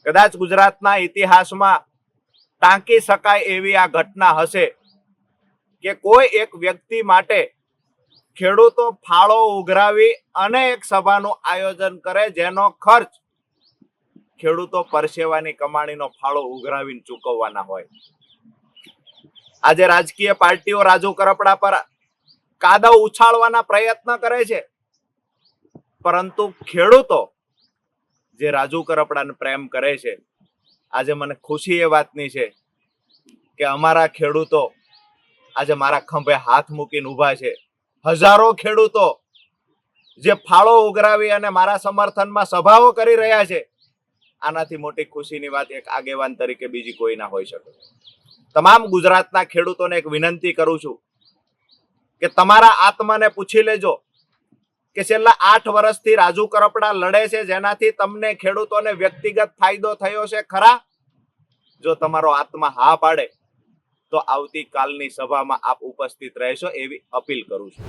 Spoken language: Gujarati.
કદાચ ગુજરાતના ઇતિહાસમાં ટાંકી શકાય એવી આ ઘટના હશે કે કોઈ એક વ્યક્તિ માટે ખેડૂતો ફાળો ઉઘરાવી અને એક સભાનું આયોજન કરે જેનો ખર્ચ ખેડૂતો પરસેવાની કમાણીનો ફાળો ઉઘરાવીને ચૂકવવાના હોય. આજે રાજકીય પાર્ટીઓ રાજુ કરપડા પર કાદવ ઉછાળવાના પ્રયત્ન કરે છે, પરંતુ ખેડૂતો જે રાજુ કરપડાને પ્રેમ કરે છે, આજે મને ખુશી એ વાતની છે કે અમારા ખેડૂતો આજે મારા ખંભે હાથ મૂકીને ઊભા છે. હજારો ખેડૂતો જે ફાળો ઉઘરાવી અને મારા સમર્થનમાં સભાઓ કરી રહ્યા છે, આનાથી મોટી ખુશીની વાત એક આગેવાન તરીકે બીજી કોઈ ના હોઈ શકે. તમામ ગુજરાતના ખેડૂતોને એક વિનંતી કરું છું કે તમારા આત્માને પૂછી લેજો કે છેલ્લા 8 વર્ષથી રાજુ કરપડા લડે છે, જેનાથી તમને ખેડૂતોને વ્યક્તિગત ફાયદો થયો છે ખરા? જો તમારો આત્મા હા પાડે તો આવતીકાલની સભામાં આપ ઉપસ્થિત રહેશો એવી અપીલ કરું છું.